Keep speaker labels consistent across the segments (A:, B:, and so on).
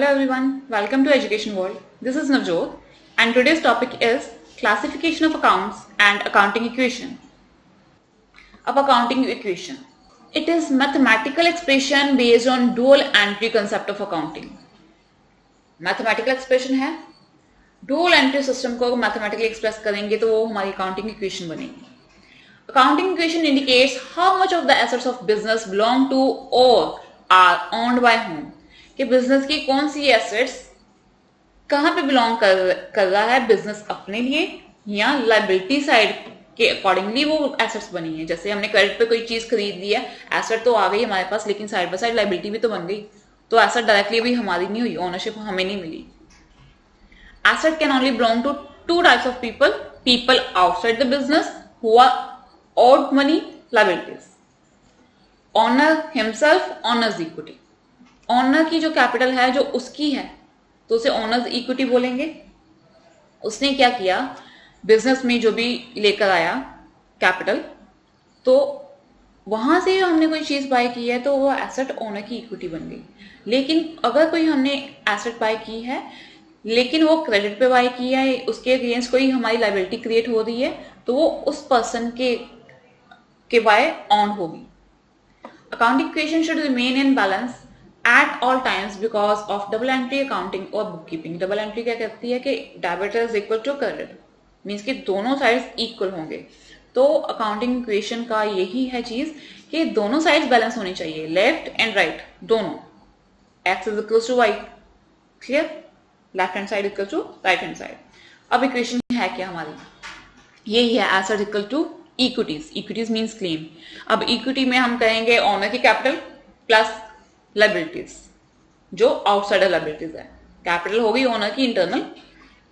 A: Hello everyone, welcome to Education World. This is Navjot and today's topic is classification of accounts and accounting equation. Of accounting equation. It is mathematical expression based on dual entry concept of accounting. Mathematical expression है, dual entry system को mathematically express करेंगे तो वो हमारी accounting equation बनेगी. Accounting equation indicates how much of the assets of business belong to or are owned by whom. कि business की कौन सी एसेट्स कहाँ पे बिलोंग कर रहा है, बिजनेस अपने लिए या लाइबिलिटी साइड के अकॉर्डिंगली वो एसेट्स बनी है. जैसे हमने क्रेडिट पे कोई चीज खरीद ली है, एसेट तो आ गई हमारे पास, लेकिन साइड बाय साइड लाइबिलिटी भी तो बन गई, तो एसेट डायरेक्टली भी हमारी नहीं हुई, ओनरशिप हमें नहीं मिली. Asset can only belong to two types of people outside the business who are owed money, liabilities. Owner himself, owner's equity. Owner की जो कैपिटल है जो उसकी है तो उसे ओनर्स इक्विटी बोलेंगे. उसने क्या किया, बिजनेस में जो भी लेकर आया कैपिटल, तो वहां से हमने कोई चीज बाय की है तो वो एसेट ओनर की इक्विटी बन गई. लेकिन अगर कोई हमने एसेट बाय की है लेकिन वो क्रेडिट पे बाय की है, उसके अगेंस्ट कोई हमारी लाइबिलिटी क्रिएट हो रही है, तो वो उस पर्सन के बाय ऑन होगी. Accounting equation should remain in balance at all times because of double entry accounting और बुक कीपिंग. डबल एंट्री क्या कहती है कि debit is equal to credit, means कि दोनों साइड्स इक्वल होंगे. तो अकाउंटिंग इक्वेशन का यही है चीज कि दोनों साइड्स बैलेंस होनी चाहिए, लेफ्ट एंड राइट दोनों. X is equal to Y, clear, left hand side equal to right hand side. अब इक्वेशन है क्या हमारी, यही है, asset equal to equities. Equities means claim. अब इक्विटी में हम कहेंगे ओनर की कैपिटल प्लस लाइबिलिटीज जो आउटसाइडर लाइबिलिटीज है. कैपिटल होगी ओनर की इंटरनल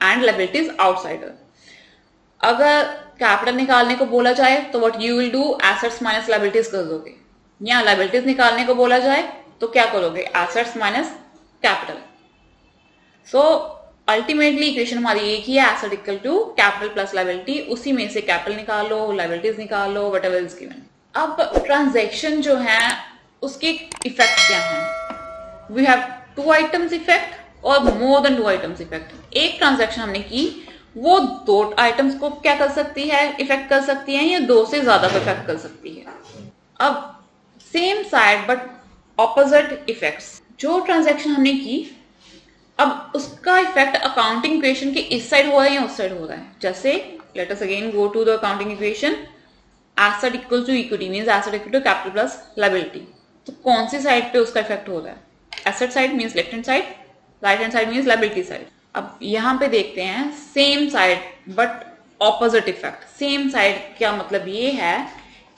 A: एंड लाइबिलिटीज आउटसाइडर. अगर कैपिटल निकालने को बोला जाए तो what you will do, assets minus liabilities कर दोगे, या लाइबिलिटीज निकालने को बोला जाए तो क्या करोगे, assets minus capital. So ultimately equation हमारी एक ही है, asset equal to capital plus liability. उसी में से कैपिटल निकालो, लाइबिलिटीज निकालो, व्हाटएवर इज गिवन. अब ट्रांजैक्शन जो है उसके इफेक्ट क्या हैं. We have two items effect और more than two items effect. एक ट्रांजैक्शन हमने की वो दो आइटम्स को क्या कर सकती है, इफेक्ट कर सकती है, या दो से ज्यादा को इफेक्ट कर सकती है. अब same side but opposite effects. जो ट्रांजैक्शन हमने की अब उसका इफेक्ट अकाउंटिंग इक्वेशन के इस साइड हो रहा है या उस साइड हो रहा है. जैसे let us again go to the accounting equation. Asset equal to equity means asset equal to capital plus liability. तो कौन सी साइड पे उसका इफेक्ट हो रहा है, asset side means left hand side, right hand side means liability side. अब यहां पे देखते हैं same side but opposite effect. Same side क्या मतलब ये है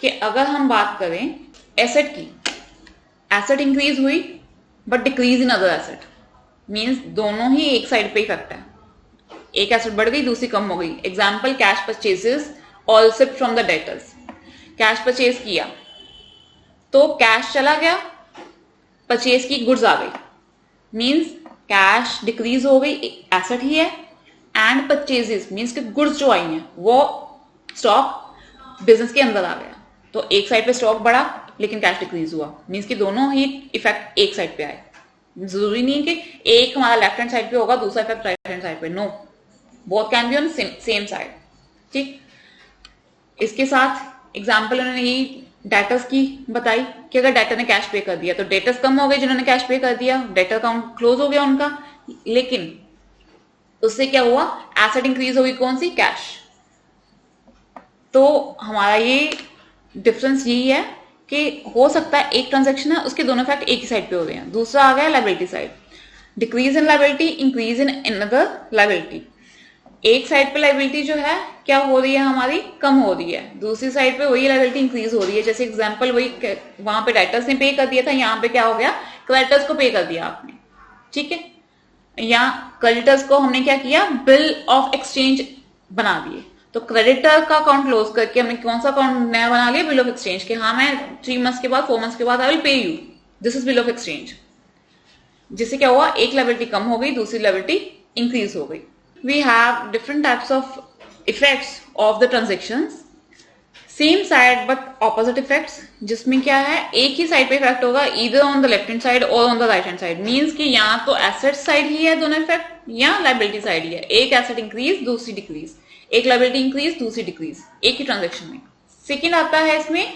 A: कि अगर हम बात करें एसेट की, एसेट इंक्रीज हुई but decrease in other asset, means दोनों ही एक साइड पे इफेक्ट है. एक एसेट बढ़ गई दूसरी कम हो गई. Example cash purchases all shift from the debtors. Cash purchase किया तो कैश चला गया, परचेज की गुड्स आ गई, मीन्स कैश डिक्रीज हो गई, एसेट ही है, एंड परचेजेस मीन्स कि गुड्स जो आई हैं वो स्टॉक बिजनेस के अंदर आ गया. तो एक साइड पे स्टॉक बढ़ा लेकिन कैश डिक्रीज हुआ, मीन्स कि दोनों ही इफेक्ट एक साइड पे आए. जरूरी नहीं कि एक हमारा लेफ्ट हैंड साइड पे होगा दूसरा इफेक्ट राइट हैंड साइड पे, no, both can be on same side. ठीक, इसके साथ एग्जांपल उन्होंने यही डेटर्स की बताई कि अगर डेटर ने कैश पे कर दिया तो डेटर्स कम हो गए, जिन्होंने कैश पे कर दिया डेटर अकाउंट क्लोज हो गया उनका. लेकिन उससे क्या हुआ, एसेट इंक्रीज होगी, कौन सी, कैश. तो हमारा ये डिफरेंस यही है कि हो सकता है एक ट्रांजैक्शन है उसके दोनों फैक्ट एक ही साइड पे हो रहे हैं. दूसरा आ गया liability side, decrease in liability, increase in another liability. एक साइड पे लायबिलिटी जो है क्या हो रही है हमारी, कम हो रही है, दूसरी साइड पे वही लायबिलिटी इंक्रीज हो रही है. जैसे एग्जांपल वही, वहां पे डेटर्स ने पे कर दिया था, यहाँ पे क्या हो गया, क्रेडिटर्स को पे कर दिया आपने. ठीक है, या क्रेडिटर्स को हमने क्या किया, बिल ऑफ एक्सचेंज बना दिए. तो क्रेडिटर का अकाउंट क्लोज करके हमने कौन सा अकाउंट नया बना लिया, बिल ऑफ एक्सचेंज के. हाँ, मैं 3 months के बाद 4 months के बाद I will pay you, this is bill of exchange. जिससे क्या हुआ, एक लायबिलिटी कम हो गई, दूसरी लायबिलिटी इंक्रीज हो गई. We have different types of effects of the transactions. Same side but opposite effects, जिसमें क्या है एक ही साइड पे इफेक्ट होगा, either on the left hand side और on the right hand side. Means कि यहाँ तो एसेट साइड ही है दोनों इफेक्ट, या लाइबिलिटी साइड ही है, एक एसेट इंक्रीज दूसरी डिक्रीज, एक लाइबिलिटी इंक्रीज दूसरी डिक्रीज, एक ही ट्रांजेक्शन में। सेकेंड आता है इसमें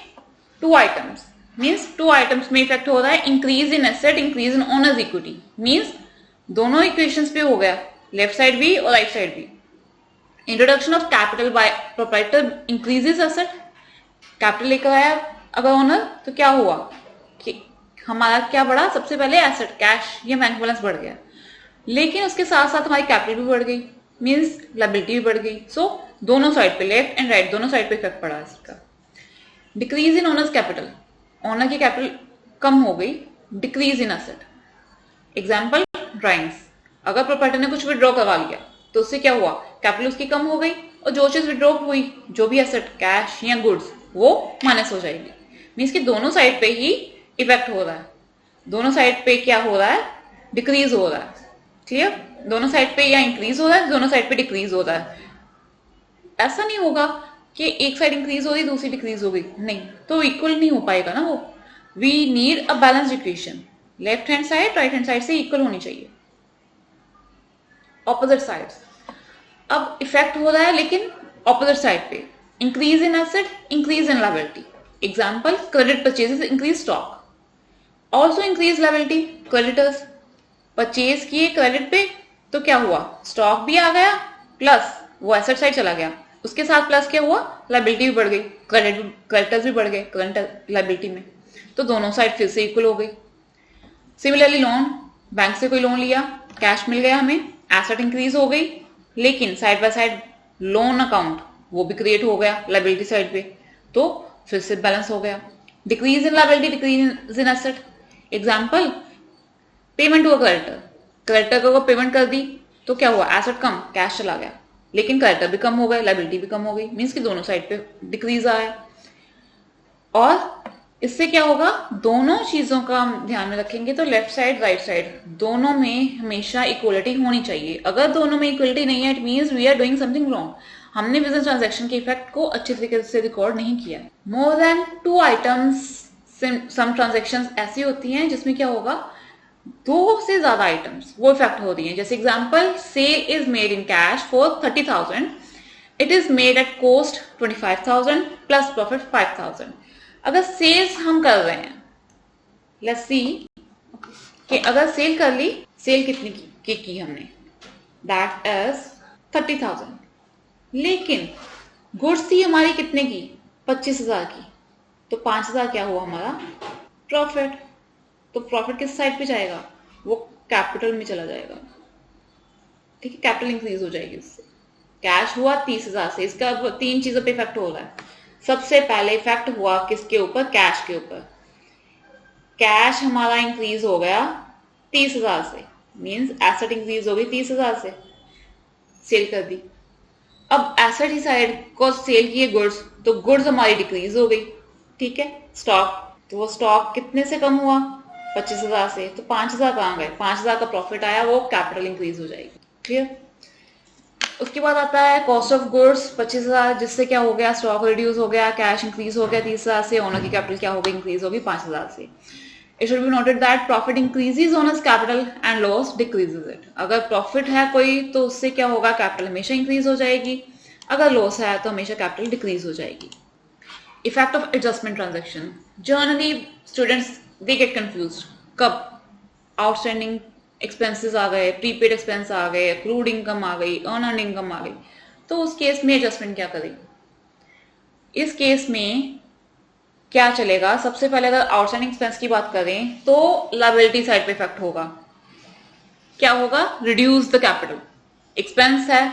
A: two items, means two items में इफेक्ट हो रहा है increase in asset, increase in owner's equity. मीन्स दोनों इक्वेशंस पे हो गया, लेफ्ट साइड भी और राइट साइड भी। Introduction of capital by proprietor increases asset, capital लेकर आया अगर ओनर तो क्या हुआ कि हमारा क्या बढ़ा, सबसे पहले एसेट कैश या बैंक बैलेंस बढ़ गया, लेकिन उसके साथ साथ हमारी कैपिटल भी बढ़ गई, मीन्स लायबिलिटी भी बढ़ गई। सो दोनों साइड पे, लेफ्ट एंड राइट दोनों साइड पे इफेक्ट पड़ा इसका। Decrease in owners capital, owner की कैपिटल कम हो गई, decrease in asset. Example drawings, अगर प्रोप्राइटर ने कुछ विड्रॉ करवा लिया तो उससे क्या हुआ, कैपिटल उसकी कम हो गई, और जो चीज विड्रॉ हुई, जो भी एसेट कैश या गुड्स, वो माइनस हो जाएगी। मीन्स कि दोनों साइड पे ही इफेक्ट हो रहा है, दोनों साइड पे क्या हो रहा है, डिक्रीज हो रहा है। क्लियर, दोनों साइड पे या इंक्रीज हो रहा है, दोनों साइड पे डिक्रीज हो रहा है। ऐसा नहीं होगा कि एक साइड इंक्रीज हो रही दूसरी डिक्रीज हो गई, नहीं, तो इक्वल नहीं हो पाएगा ना वो। We need a balanced equation, left hand side right hand side से इक्वल होनी चाहिए। ऑपोजिट साइड्स, अब इफेक्ट हो रहा है लेकिन ऑपोजिट साइड पे, increase in asset, increase in liability. Example credit purchases increase stock, also increase liability. Creditors purchase किए क्रेडिट पे तो क्या हुआ, स्टॉक भी आ गया प्लस वो एसेट साइड चला गया, उसके साथ प्लस क्या हुआ, लायबिलिटी भी बढ़ गई, क्रेडिटर्स भी बढ़ गए करंट लायबिलिटी में, तो दोनों साइड फिर से इक्वल हो गई। सिमिलरली लोन, बैंक से कोई लोन लिया, कैश मिल गया हमें, एसेट इंक्रीज हो गई, लेकिन side by side loan account वो भी क्रिएट हो गया लायबिलिटी साइड पे, तो फिर से बैलेंस हो गया। Decrease in liability, decrease in asset. Example payment to a creditor, creditor को पेमेंट कर दी तो क्या हुआ, एसेट कम, कैश चला गया, लेकिन क्रेडिटर भी कम हो गए, लायबिलिटी भी कम हो गई, मीन्स कि दोनों साइड पे डिक्रीज आया। और इससे क्या होगा, दोनों चीजों का ध्यान में रखेंगे तो लेफ्ट साइड राइट साइड दोनों में हमेशा इक्वलिटी होनी चाहिए। अगर दोनों में इक्वलिटी नहीं है, it means we are doing something wrong, हमने बिजनेस ट्रांजैक्शन के इफेक्ट को अच्छे तरीके से रिकॉर्ड नहीं किया। More than two items, some transactions ऐसी होती हैं जिसमें क्या होगा, दो से ज्यादा आइटम्स वो इफेक्ट हो रही हैं। जैसे example, sale is made in cash for 30,000, it is made at cost 25,000 plus profit 5,000। अगर सेल्स हम कर रहे हैं, लेट्स सी कि अगर सेल कर ली, सेल कितनी की हमने, दैट इज 30,000, लेकिन गुड्स थी हमारी कितने की, 25,000 की, तो 5,000 क्या हुआ हमारा प्रॉफिट। तो प्रॉफिट किस साइड पे जाएगा, वो कैपिटल में चला जाएगा, ठीक है, कैपिटल इंक्रीज हो जाएगी उससे। कैश हुआ 30,000 से, इसका तीन चीजों पे इफेक्ट हो रहा है। सबसे पहले इफेक्ट हुआ किसके ऊपर, कैश के ऊपर। कैश हमारा इंक्रीज हो गया 30,000 से, मींस एसेट इंक्रीज हो गई 30,000 से, सेल कर दी। अब एसेट ही साइड को सेल किए गुड्स, तो गुड्स हमारी डिक्रीज हो गई, ठीक है। स्टॉक, तो वो स्टॉक कितने से कम हुआ, 25,000 से, तो 5,000 कहाँ गए, 5,000 का प्रॉफिट आया, वो कैपिटल इंक्रीज हो जाएगी। क्लियर। उसके बाद आता है कॉस्ट ऑफ गुड्स 25,000, जिससे क्या हो गया, स्टॉक रिड्यूस हो गया, कैश इंक्रीज हो गया 30,000 से, ओनर की कैपिटल क्या हो गई, इंक्रीज होगी 5,000 से। It should be noted that profit increases owners capital and loss decreases it. अगर प्रॉफिट है कोई तो उससे क्या होगा, कैपिटल हमेशा इंक्रीज हो जाएगी, अगर लॉस है तो हमेशा कैपिटल डिक्रीज हो जाएगी। Effect of adjustment transaction, generally students they get confused, कब आउटस्टैंडिंग एक्सपेंसेस आ गए, प्रीपेड एक्सपेंस आ गए, अक्रूड इनकम आ गई, अर्न इनकम आ गई, तो उस केस में एडजस्टमेंट क्या करें। इस केस में क्या चलेगा, सबसे पहले अगर आउटस्टैंडिंग एक्सपेंस की बात करें तो लायबिलिटी साइड पे इफेक्ट होगा। क्या होगा, रिड्यूस द कैपिटल, एक्सपेंस है,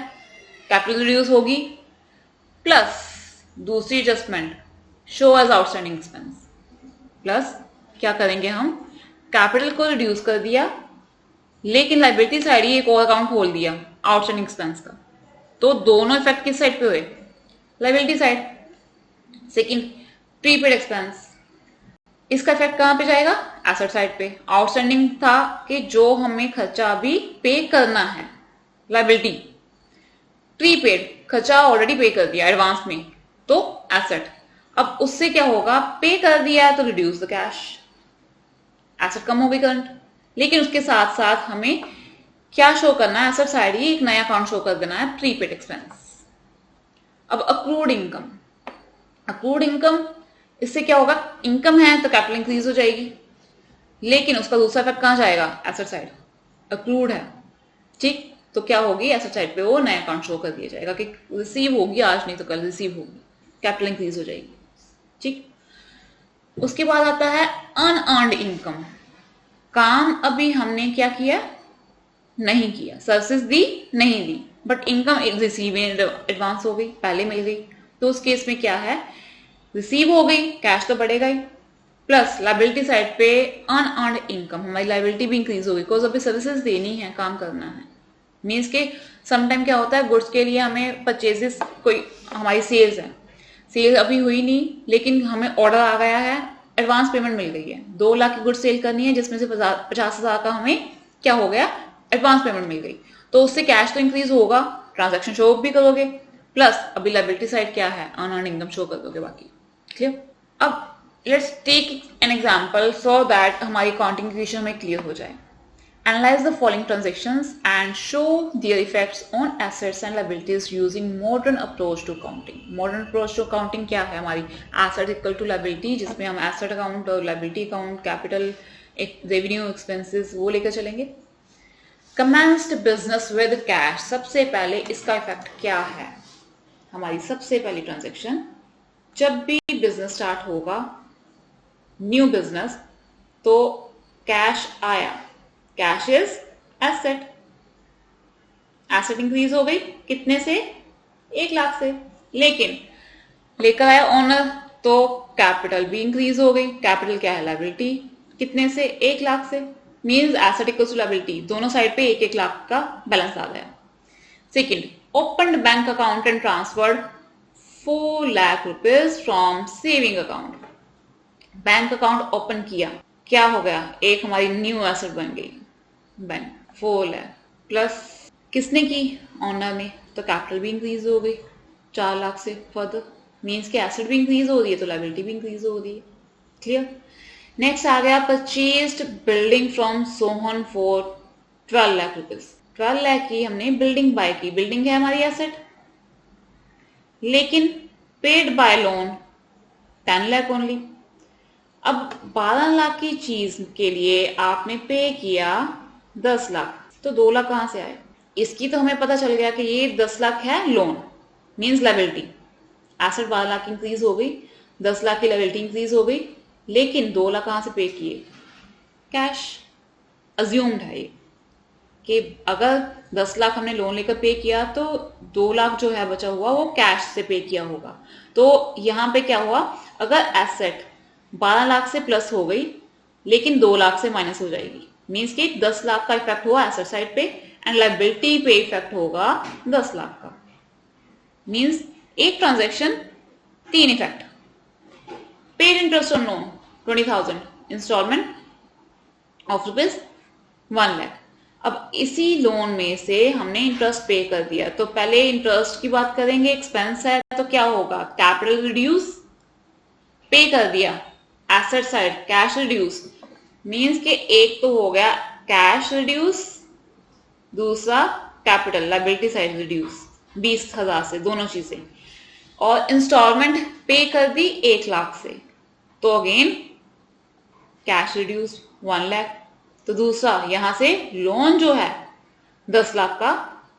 A: कैपिटल रिड्यूस होगी, प्लस दूसरी adjustment show as outstanding expense, plus क्या करेंगे हम, कैपिटल को रिड्यूस कर दिया, लेकिन लायबिलिटी साइड ही एक और अकाउंट खोल दिया आउटस्टैंडिंग एक्सपेंस का, तो दोनों इफेक्ट किस साइड पे हुए, liability side. Second, prepaid expense, इसका इफेक्ट कहां पे जाएगा, एसेट साइड पे। आउटस्टैंडिंग था कि जो हमें खर्चा अभी पे करना है, लायबिलिटी। प्रीपेड, खर्चा ऑलरेडी पे कर दिया एडवांस में, तो एसेट। अब उससे क्या होगा, पे कर दिया तो रिड्यूस द कैश, एसेट कम हो गई करंट, लेकिन उसके साथ साथ हमें क्या शो करना है, एसेट साइड ही एक नया अकाउंट शो कर देना है, प्रीपेड एक्सपेंस। अब अक्रूड इनकम, अक्रूड इनकम, इससे क्या होगा, इनकम है तो कैपिटल इंक्रीज हो जाएगी, लेकिन उसका दूसरा इफेक्ट कहां जाएगा, एसेट साइड, अक्रूड है, ठीक, तो क्या होगी, एसेट साइड पे वो नया अकाउंट शो कर दिया जाएगा कि रिसीव होगी आज नहीं तो कल रिसीव होगी, कैपिटल इंक्रीज हो जाएगी, ठीक। उसके बाद आता है अनअर्न्ड इनकम, काम अभी हमने क्या किया, नहीं किया, सर्विसेज दी नहीं दी, बट इनकम रिसीव एडवांस हो गई, पहले मिल गई, तो उस केस में क्या है, रिसीव हो गई, कैश तो बढ़ेगा ही, प्लस लाइबिलिटी साइड पे अनअर्न्ड इनकम, हमारी लाइबिलिटी भी इंक्रीज होगी, बिकॉज अभी सर्विसेज देनी है, काम करना है, मीन्स के समटाइम क्या होता है, गुड्स के लिए हमें परचेजेस, कोई हमारी सेल्स है, सेल अभी हुई नहीं लेकिन हमें ऑर्डर आ गया है, एडवांस पेमेंट मिल गई है, 2 लाख की गुड्स सेल करनी है जिसमें से 50,000 का हमें क्या हो गया, एडवांस पेमेंट मिल गई, तो उससे कैश तो इंक्रीज होगा, ट्रांजैक्शन शो भी करोगे, प्लस अभी लाइबिलिटी साइड क्या है, अनअर्न्ड इनकम शो कर दोगे, बाकी क्लियर। अब let's take an example so that हमारी अकाउंटिंग इक्वेशन में क्लियर हो जाए। Analyze the following transactions and show their effects on assets and liabilities using modern approach to accounting. Modern approach to accounting क्या है, हमारी asset equal to liability, जिसमें हम asset account और liability account, capital, revenue, expenses वो लेकर चलेंगे। Commenced business with cash, सबसे पहले इसका इफेक्ट क्या है, हमारी सबसे पहली ट्रांजेक्शन, जब भी बिजनेस स्टार्ट होगा, न्यू बिजनेस, तो कैश आया, cash is asset, asset increase हो गई, कितने से, 1 लाख से, लेकिन लेकर आया ओनर तो कैपिटल भी इंक्रीज हो गई, कैपिटल क्या है, लाइबिलिटी, कितने से, 1 लाख से, means asset equals to liability, दोनों साइड पे 1-1 लाख का बैलेंस आ गया। Second, open bank account and transferred 4 lakh rupees from saving account, bank account open किया, क्या हो गया, एक हमारी न्यू एसेट बन गई बैंक, 4 लाख, प्लस किसने की, ऑनर ने, तो कैपिटल भी इंक्रीज हो गई 4 लाख से फर्दर, मींस के एसेट भी इंक्रीज हो रही है तो लाइबिलिटी भी इंक्रीज हो रही है, क्लियर। नेक्स्ट आ गया, purchased building from Sohan for 12 lakh rupees, 12 lakh की हमने बिल्डिंग बाय की, बिल्डिंग है हमारी एसेट, लेकिन paid by loan 10 lakh only. अब 12 लाख की चीज के लिए आपने पे किया 10 लाख, तो 2 लाख कहां से आए, इसकी तो हमें पता चल गया कि ये 10 लाख है loan, means liability, asset 12 lakh increase हो गई, 10 लाख की लाइबिलिटी इंक्रीज हो गई, लेकिन 2 लाख कहां से पे किए, कैश, अज्यूम्ड है ये कि अगर 10 लाख हमने लोन लेकर पे किया तो 2 लाख जो है बचा हुआ वो कैश से पे किया होगा, तो यहां पे क्या हुआ, अगर एसेट 12 लाख से प्लस हो गई लेकिन 2 लाख से माइनस हो जाएगी, मींस कि 10 लाख का इफेक्ट हुआ एसेट साइड पे एंड लाइबिलिटी पे इफेक्ट होगा 10 लाख का, मींस एक transaction 3 effect. Paid interest on loan 20,000, instalment of rupees 1 lakh. अब इसी लोन में से हमने इंटरेस्ट पे कर दिया, तो पहले इंटरेस्ट की बात करेंगे, एक्सपेंस है तो क्या होगा, कैपिटल रिड्यूस, पे कर दिया, asset side cash reduce, means के एक तो हो गया कैश रिड्यूस, दूसरा कैपिटल लाइबिलिटी साइड रिड्यूस 20,000 से, दोनों चीजें, और इंस्टॉलमेंट पे कर दी 1 लाख से, तो अगेन कैश रिड्यूस 1 लाख, तो दूसरा यहां से लोन जो है 10 लाख का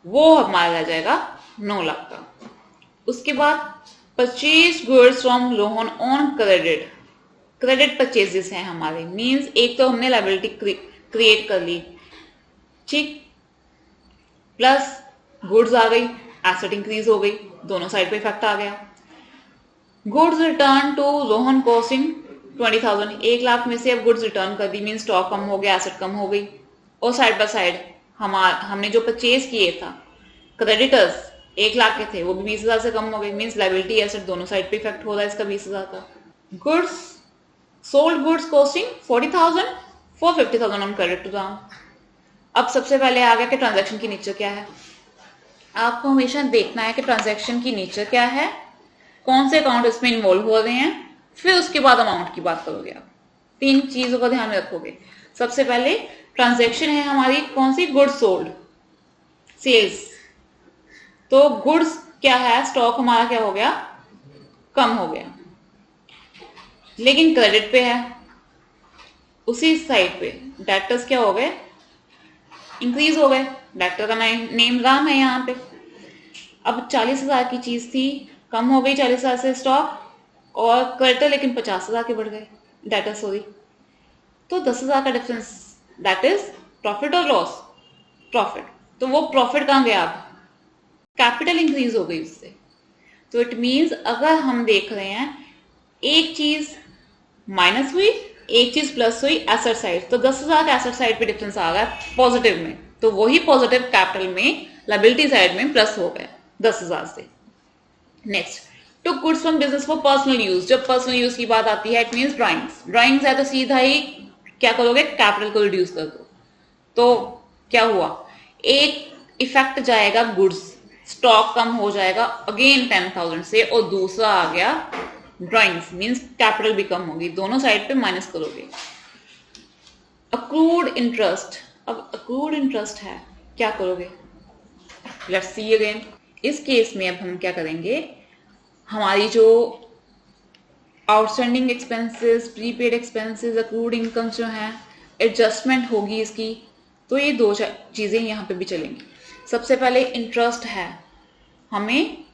A: वो हमारा रह जाएगा 9 लाख का। उसके बाद purchase goods from loan on credit, credit purchases हैं हमारे, मींस एक तो हमने लाइबिलिटी क्रिएट कर ली, ठीक, प्लस गुड्स आ गई, एसेट इंक्रीज हो गई, दोनों साइड पे इफेक्ट आ गया। Goods return to Rohan costing 20,000, 1 lakh में से अब गुड्स रिटर्न कर दी, मीन स्टॉक कम हो गया, एसेट कम हो गई, और साइड बाय साइड हमने जो परचेज किए था क्रेडिटर्स 1 लाख के थे वो भी 20,000 से कम हो गए, मीन्स लाइबिलिटी एसेट दोनों साइड पे इफेक्ट हो रहा है इसका 20,000 का। Goods sold goods costing 40,000 for 50,000 on credit to Ram. अब सबसे पहले आ गया कि ट्रांजैक्शन की नेचर क्या है, आपको हमेशा देखना है कि ट्रांजैक्शन की नेचर क्या है कौन से अकाउंट इसमें इन्वॉल्व हो रहे हैं, फिर उसके बाद अमाउंट की बात करोगे आप। 3 चीजों का ध्यान रखोगे। सबसे पहले ट्रांजैक्शन है हमारी कौन सी, गुड्स सोल्ड, सेल्स। तो गुड्स क्या है, स्टॉक हमारा क्या हो गया, कम हो गया, लेकिन क्रेडिट पे है। उसी साइड पे डेटर्स क्या हो गए, इंक्रीज हो गए। डेटर का नेम राम है यहाँ पे। अब 40,000 की चीज थी, कम हो गई 40,000 से स्टॉक, और क्रेडिटर लेकिन 50,000 के बढ़ गए, डेटर सॉरी। तो 10,000 का डिफरेंस, दैट इज प्रॉफिट और लॉस, प्रॉफिट। तो वो प्रॉफिट कहाँ गया, अब कैपिटल इंक्रीज हो गई उससे। तो इट मीन्स अगर हम देख रहे हैं एक चीज माइनस हुई, एक चीज प्लस हुई एसेट साइड, तो 10,000 का एसेट साइड पे डिफरेंस आ गया पॉजिटिव में, तो वही पॉजिटिव कैपिटल में लायबिलिटी साइड में प्लस हो गया 10,000 से। Next, to goods from business for personal use. जब पर्सनल यूज की बात आती है, इट मीन्स ड्राइंग्स। ड्राइंग्स है तो सीधा ही क्या करोगे, कैपिटल को रिड्यूस कर दो। तो क्या हुआ, एक इफेक्ट जाएगा गुड्स, स्टॉक कम हो जाएगा अगेन 10,000 से, और दूसरा आ गया ड्राइंग्स, मीन्स कैपिटल भी कम होगी। दोनों साइड पे माइनस करोगे। अक्रूड इंटरेस्ट, अब अक्रूड इंटरेस्ट है, क्या करोगे, लेट्स सी अगेन। इस केस में अब हम क्या करेंगे, हमारी जो outstanding expenses, prepaid expenses, accrued income जो है, एडजस्टमेंट होगी इसकी। तो ये 2 चीजें यहाँ पे भी चलेंगी। सबसे पहले इंटरेस्ट है, हमें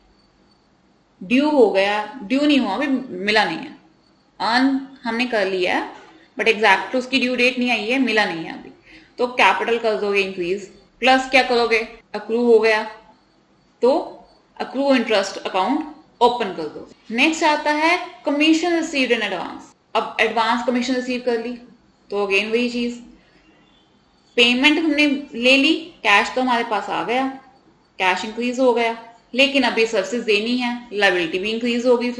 A: ड्यू हो गया, ड्यू नहीं हुआ, अभी मिला नहीं है, अर्न हमने कर लिया है बट एग्जैक्ट उसकी ड्यू डेट नहीं आई है, मिला नहीं है अभी, तो कैपिटल कर दोगे इंक्रीज, प्लस क्या करोगे, अक्रू हो गया तो अक्रू इंटरेस्ट अकाउंट ओपन कर दो। नेक्स्ट आता है कमीशन रिसीव्ड इन एडवांस। अब एडवांस कमीशन रिसीव कर ली तो अगेन वही चीज, पेमेंट हमने ले ली, कैश तो हमारे पास आ गया, कैश इंक्रीज हो गया, लेकिन अभी सर्विसेज देनी है, लायबिलिटी भी इंक्रीज होगी,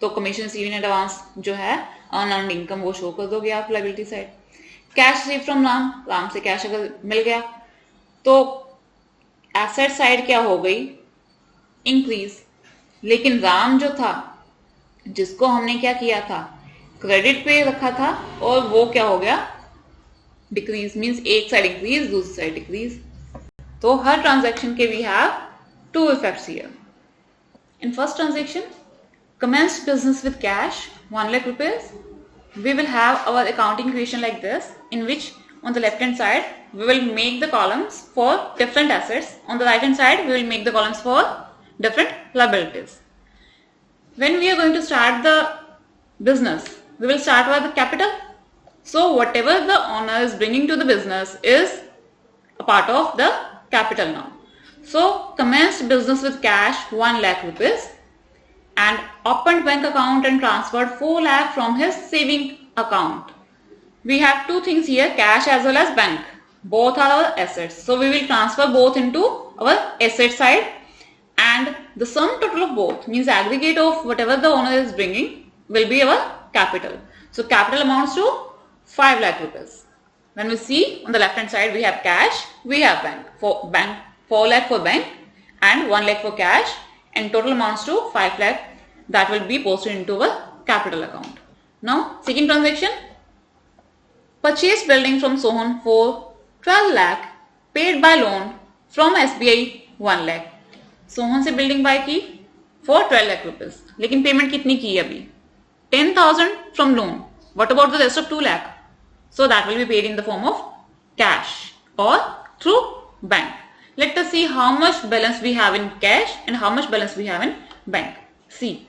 A: तो कमीशन रिसीव इन एडवांस जो है अनअर्न्ड इनकम वो शो कर दोगे आप liability side. Cash receive from Ram, Ram से कैश अगर मिल गया तो एसेट साइड क्या हो गई, इंक्रीज, लेकिन राम जो था जिसको हमने क्या किया था, क्रेडिट पे रखा था, और वो क्या हो गया, डिक्रीज, मींस एक साइड इंक्रीज दूसरी साइड डिक्रीज। तो हर ट्रांजैक्शन के we have 2 effects here. In first transaction, commenced business with cash 1 lakh rupees. We will have our accounting equation like this, in which on the left hand side we will make the columns for different assets, on the right hand side we will make the columns for different liabilities. When we are going to start the business, we will start with the capital. So whatever the owner is bringing to the business is a part of the capital now. So commenced business with cash 1 lakh rupees and opened bank account and transferred 4 lakh from his saving account. We have 2 things here, cash as well as bank. Both are our assets. So we will transfer both into our asset side, and the sum total of both, means aggregate of whatever the owner is bringing, will be our capital. So capital amounts to 5 lakh rupees. When we see on the left hand side we have cash, we have bank. 4 lakh for bank and 1 lakh for cash, and total amounts to 5 lakh that will be posted into our capital account. Now second transaction, purchased building from Sohan for 12 lakh, paid by loan from SBI 1 lakh. Sohan से building bye की for 12 lakh rupees, लेकिन payment कितनी की अभी, 10,000 from loan. What about the rest of 2 lakh? So that will be paid in the form of cash or through bank. Let us see how much balance we have in cash and how much balance we have in bank. See,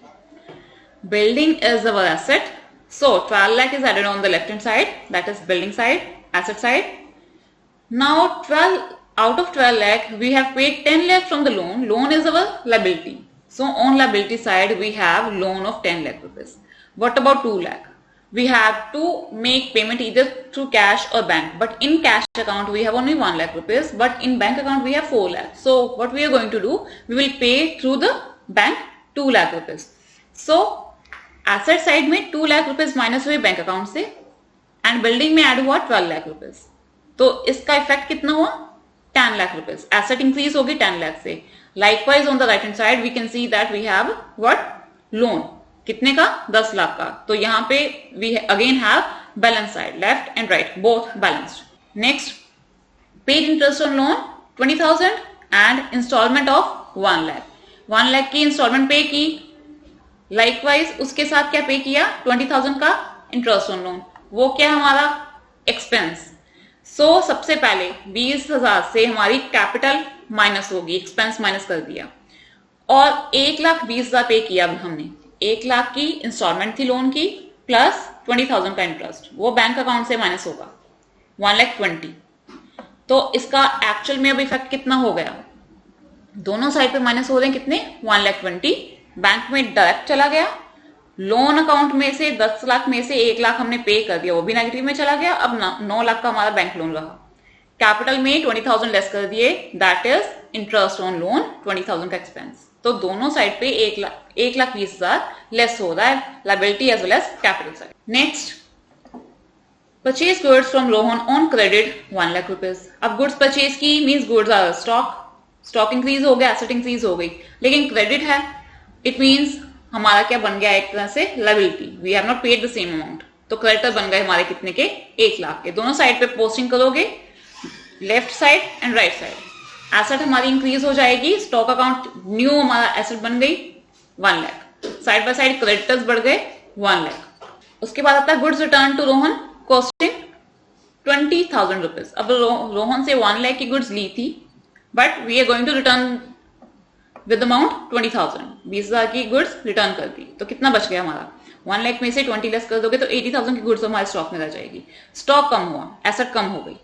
A: building is our asset. So 12 lakh is added on the left hand side, that is building side, asset side. Now 12 out of 12 lakh we have paid 10 lakh from the loan. Loan is our liability. So on liability side we have loan of 10 lakh rupees. What about 2 lakh? We have to make payment either through cash or bank, but in cash account we have only 1 lakh rupees, but in bank account we have 4 lakh. So what we are going to do, we will pay through the bank 2 lakh rupees. So asset side में 2 lakh rupees minus हुए bank account से, and building में add हुआ 12 lakh rupees. तो इसका effect कितना हुआ, 10 lakh rupees. Asset increase होगी 10 lakh से. Likewise on the right hand side we can see that we have what, loan कितने का, 10 लाख का। तो यहाँ पे we again have balance side, left and right both balanced. Next, paid interest on loan 20,000 and instalment of 1 lakh. 1 lakh की instalment पे की, likewise उसके साथ क्या पे किया, 20,000 का इंटरेस्ट ऑन लोन। वो क्या हमारा एक्सपेंस। सो सबसे पहले 20,000 से हमारी कैपिटल माइनस होगी, एक्सपेंस माइनस कर दिया, और 1,20,000 पे किया हमने। 1 लाख की इंस्टॉलमेंट थी लोन की प्लस 20,000 का इंटरेस्ट, वो बैंक अकाउंट से माइनस होगा 1,20,000। तो इसका एक्चुअल में अब इफेक्ट कितना हो गया, दोनों साइड पे माइनस हो रहे हैं कितने, 1,20,000 बैंक में डायरेक्ट चला गया। लोन अकाउंट में से 10 लाख में से 1 लाख हमने पे कर दिया, वो भी नेगेटिव में चला गया। अब 9 लाख का हमारा बैंक लोन रहा। कैपिटल में 20,000 लेस कर दिए, that is interest on loan 20,000 का एक्सपेंस। तो दोनों साइड पे 1,20,000 लेस हो रहा है, liability as well as capital side. Next, purchase goods from Rohan on credit 1 lakh rupees. अब गुड्स परचेज की means goods are stock increase हो गया, एसेट इंक्रीज हो गई, लेकिन क्रेडिट है, इट मीन्स हमारा क्या बन गया, एक तरह से liability, we have not paid the same amount. तो क्रेडिटर बन गए हमारे कितने के, 1 लाख के। दोनों साइड पे पोस्टिंग करोगे, left side and right side. Asset हमारी इंक्रीज हो जाएगी, स्टॉक अकाउंट न्यू हमारा एसेट बन गई 1 lakh, side by side creditors बढ़ गए 1 लाख। उसके बाद आता है goods return to Rohan costing 20,000 rupees. अब रोहन से 1 लाख की गुड्स ली थी, but we are going to return with amount 20,000, 20,000 की गुड्स रिटर्न कर दी। तो कितना बच गया हमारा, 1 लाख में से 20 लेस कर दोगे तो 80,000 की गुड्स हमारे स्टॉक में रह जाएगी। स्टॉक कम हुआ, एसेट कम हो गई।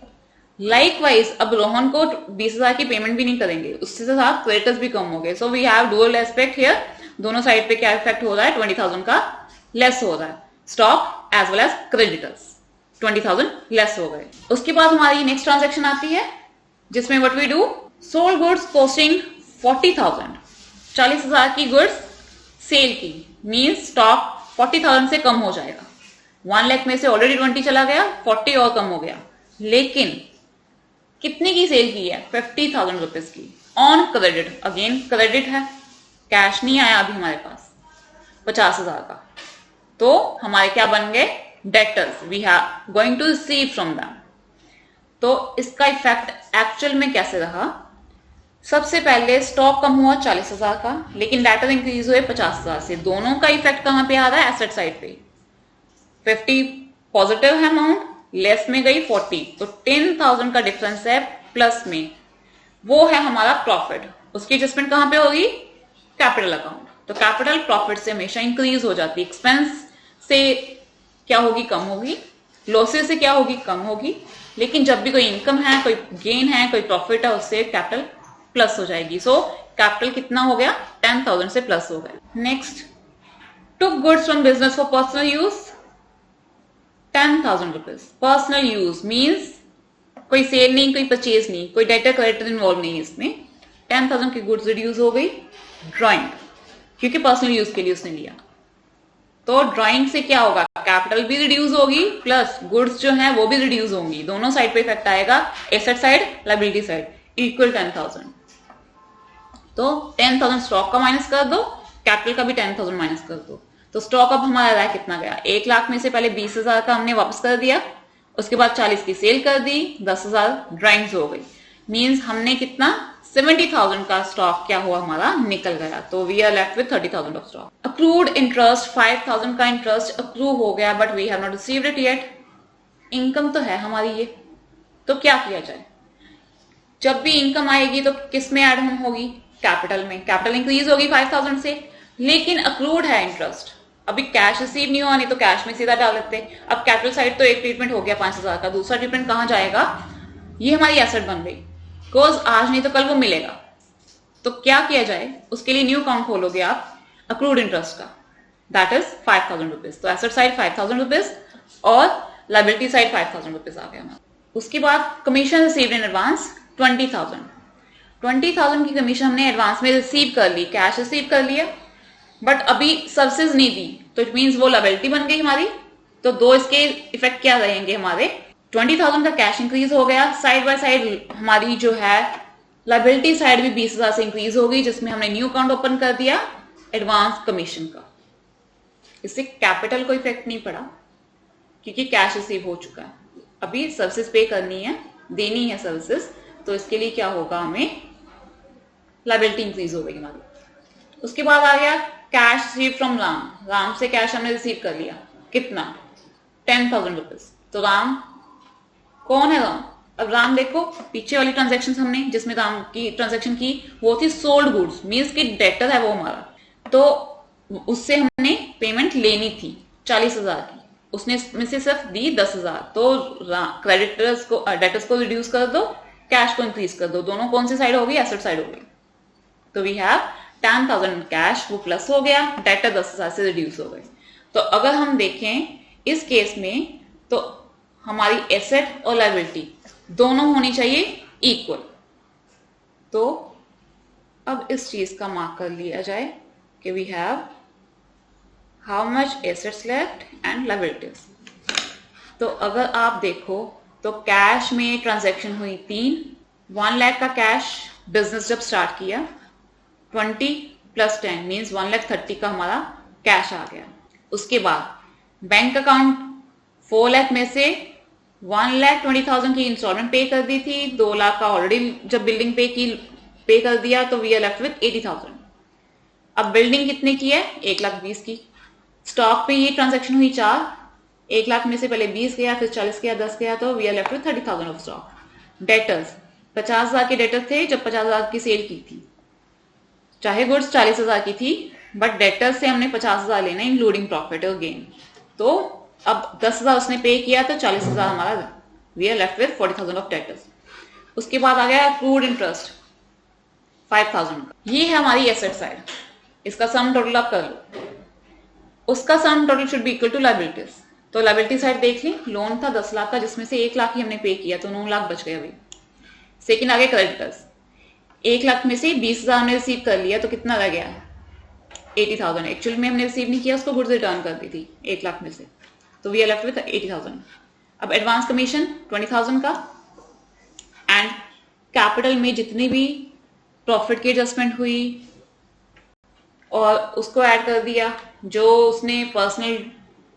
A: लाइकवाइज अब रोहन को 20,000 की पेमेंट भी नहीं करेंगे, उससे साथ क्रेडिटर्स भी कम हो गए। So we have dual aspect here, दोनों साइड पे क्या इफेक्ट हो रहा है, 20,000 का लेस हो रहा है। Stock as well as creditors 20,000 less हो गए। उसके बाद हमारी नेक्स्ट ट्रांजेक्शन आती है जिसमें what we do, sold goods costing 40,000, 40,000 की गुड्स सेल की, मीन्स स्टॉक 40,000 से कम हो जाएगा। 1 लाख में से ऑलरेडी 20 चला गया, 40 और कम हो गया। लेकिन कितने की सेल की है, 50,000 रुपीज की ऑन क्रेडिट। अगेन क्रेडिट है, कैश नहीं आया अभी हमारे पास 50,000 का। तो हमारे क्या बन गए, debtors, we are going to receive from them. तो इसका इफेक्ट एक्चुअल में कैसे रहा, सबसे पहले स्टॉक कम हुआ 40,000 का, लेकिन डेटर इंक्रीज हुए 50,000 से। दोनों का इफेक्ट कहां पे आ रहा है, एसेट साइड पे। 50 पॉजिटिव है अमाउंट, लेस में गई 40, तो 10,000 का डिफरेंस है प्लस में, वो है हमारा प्रॉफिट। उसकी एडजस्टमेंट कहां पे होगी, कैपिटल अकाउंट। तो कैपिटल प्रॉफिट से हमेशा इंक्रीज हो जाती है, एक्सपेंस से क्या होगी, कम होगी, लॉसेस से क्या होगी, कम होगी। लेकिन जब भी कोई इनकम है, कोई गेन है, कोई प्रॉफिट है, उससे कैपिटल प्लस हो जाएगी। सो कैपिटल कितना हो गया, 10,000 से प्लस हो गया। Next, took goods from business for personal use 10,000 rupees. Personal use means कोई सेल नहीं, कोई परचेज नहीं, कोई डेटर क्रेडिटर इन्वॉल्व नहीं है इसमें। 10,000 की गुड्स रिड्यूस हो गई। ड्राइंग, क्योंकि पर्सनल यूज के लिए उसने लिया, तो ड्राइंग से क्या होगा, कैपिटल भी रिड्यूस होगी प्लस गुड्स जो है वो भी रिड्यूस होंगी। दोनों साइड पे इफेक्ट आएगा, asset side, liability side, equal 10,000। तो 10,000 स्टॉक का माइनस कर दो, कैपिटल का भी 10,000 माइनस कर दो। तो स्टॉक अब हमारा रहा कितना गया, 1 लाख में से पहले 20,000 का हमने वापस कर दिया, उसके बाद 40 की सेल कर दी, 10,000 ड्राइंग्स हो गई। मींस हमने कितना, 70,000 का स्टॉक क्या हुआ हमारा, निकल गया। तो we are left with 30,000 of stock. Accrued interest 5,000 का इंटरेस्ट अक्रू हो गया, but we have not received it yet. Income तो है हमारी ये, तो क्या किया जाए, जब भी इनकम आएगी तो किस में एड ऑन होगी, कैपिटल में। कैपिटल इंक्रीज होगी 5,000 से, लेकिन अक्रूड है इंटरेस्ट, अभी कैश रिसीव नहीं हुआ, नहीं तो कैश में सीधा डाल देते। अब कैपिटल साइड तो एक ट्रीटमेंट हो गया 5,000 का, दूसरा ट्रीटमेंट कहां जाएगा, ये हमारी एसेट बन गई, बिकॉज आज नहीं तो कल वो मिलेगा। तो क्या किया जाए, उसके लिए न्यू अकाउंट खोलोगे आप अक्रूड इंटरेस्ट का, दैट इज 5,000 रुपीज। तो एसेट साइड 5,000 रुपीज और लायबिलिटी साइड 5,000 रुपीज आ गया हमारा। उसके बाद कमीशन रिसीव्ड इन एडवांस 20,000 की कमीशन हमने एडवांस में रिसीव कर ली, कैश रिसीव कर लिया, बट अभी सर्विसेज नहीं दी, तो इट मींस वो लायबिलिटी बन गई हमारी। तो दो इसके इफेक्ट क्या रहेंगे हमारे, 20,000 का कैश इंक्रीज हो गया, साइड बाय साइड हमारी जो है लायबिलिटी साइड भी 20,000 से इंक्रीज हो गई, जिसमें हमने न्यू अकाउंट ओपन कर दिया एडवांस कमीशन का। इससे कैपिटल को इफेक्ट नहीं पड़ा क्योंकि कैश रिसीव हो चुका है, अभी सर्विसेज पे करनी है, देनी है सर्विसेज, तो इसके लिए क्या होगा, हमें लायबिलिटी इंक्रीज हो गई हमारी। उसके बाद आ गया cash receive from Ram, Ram से कैश हमने रिसीव कर लिया, कितना, 10,000 रुपीज। तो राम कौन है राम? अब राम देखो, पीछे वाली ट्रांजेक्शन हमने जिसमें राम की ट्रांजेक्शन की वो थी सोल्ड गुड्स, मीन्स कि डेटर है वो हमारा, तो उससे हमने पेमेंट लेनी थी 40,000 की, उसने में से सिर्फ दी 10,000, तो क्रेडिटर्स को डेटर्स को रिड्यूस कर दो, कैश को इंक्रीज कर दो, दोनों कौन सी साइड हो गई, एसेट साइड हो गई। तो वी हैव 10,000 कैश, वो प्लस हो गया, डेटर 10,000 से रिड्यूस हो गए। तो अगर हम देखें इस केस में तो हमारी एसेट और लायबिलिटी दोनों होनी चाहिए इक्वल। तो अब इस चीज का मार्क कर लिया जाए कि we have how much assets left and liabilities. तो अगर आप देखो तो कैश में ट्रांजैक्शन हुई 3, 1 लाख का कैश बिजनेस जब स्टार्ट किया, 20 + 10 मीन्स 1,30,000 का हमारा कैश आ गया। उसके बाद बैंक अकाउंट 4 लाख में से 1,20,000 की इंस्टॉलमेंट पे कर दी थी, 2 लाख का ऑलरेडी जब बिल्डिंग पे कर दिया, तो वी आर लेफ्ट विद 80,000। अब बिल्डिंग कितने की है, 1,20,000 की। स्टॉक पे ये ट्रांजैक्शन हुई 4, 1 लाख में से पहले 20 गया, फिर 40 गया, 10 गया, तो we are left with 30,000 of stock. Debtors 50,000 के डेटर थे जब 50,000 की सेल की थी, चाहे गुड्स 40,000 की थी, बट डेटर्स से हमने 50,000 लेना इंक्लूडिंग प्रॉफिट और गेन। तो अब 10,000 उसने पे किया तो 40,000 हमारा, we are left with 40,000 of debtors. उसके बाद आ गया अक्रूड इंटरेस्ट 5,000 का, ये है हमारी एसेट साइड, इसका सम टोटल आप कर लो, उसका sum total should be equal to liabilities. तो लायबिलिटी साइड देख ली, लोन था 10 लाख का जिसमें से 1 लाख ही हमने पे किया, तो 9 लाख बच गए अभी। सेकेंड आ गया क्रेडिटर्स, 1 लाख में से 20,000 हमने रिसीव कर लिया, तो कितना रह गया, 80,000। एक्चुअली में हमने रिसीव नहीं किया, उसको गुड्स रिटर्न कर दी थी 1 लाख में से, तो वी आर लेफ्ट विद 80,000। अब एडवांस कमीशन 20,000 का, एंड कैपिटल में जितनी भी प्रॉफिट की एडजस्टमेंट हुई और उसको ऐड कर दिया, जो उसने पर्सनल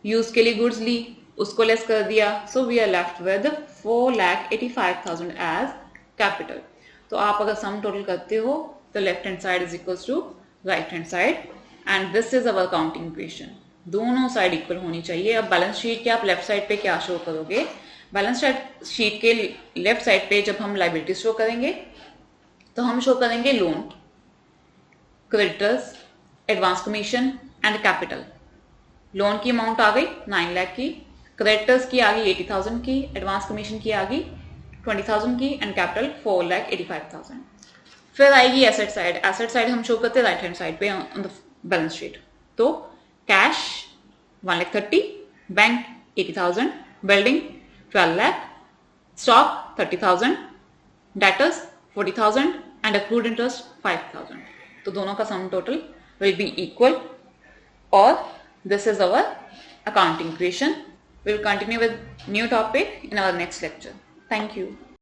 A: यूज के लिए गुड्स ली उसको लेस कर दिया, so we are left with 4,85,000 as capital. तो आप अगर सम टोटल करते हो तो left hand side is equal to right hand side, and this is our counting equation. दोनों साइड इक्वल होनी चाहिए। अब बैलेंस शीट के आप लेफ्ट साइड पे क्या शो करोगे, बैलेंस शीट के लेफ्ट साइड पे जब हम लायबिलिटी शो करेंगे तो हम शो करेंगे loan, creditors, advance commission and capital. Loan की अमाउंट आ गई 9 लाख की, क्रेडिटर्स की आ गई 80,000 की, एडवांस कमीशन की आ गई 20,000 की, एंड कैपिटल 4,85,000। फिर आएगी एसेट साइड, एसेट साइड हम शो करते हैं राइट हैंड साइड पे ऑन द बैलेंस शीट। तो cash 1,30,000, bank 80,000, building 12 lakh, stock 30,000, debtors 40,000 and accrued interest 5,000। तो दोनों का sum total will be equal, और this is our accounting equation. We will continue with new topic in our next lecture. Thank you.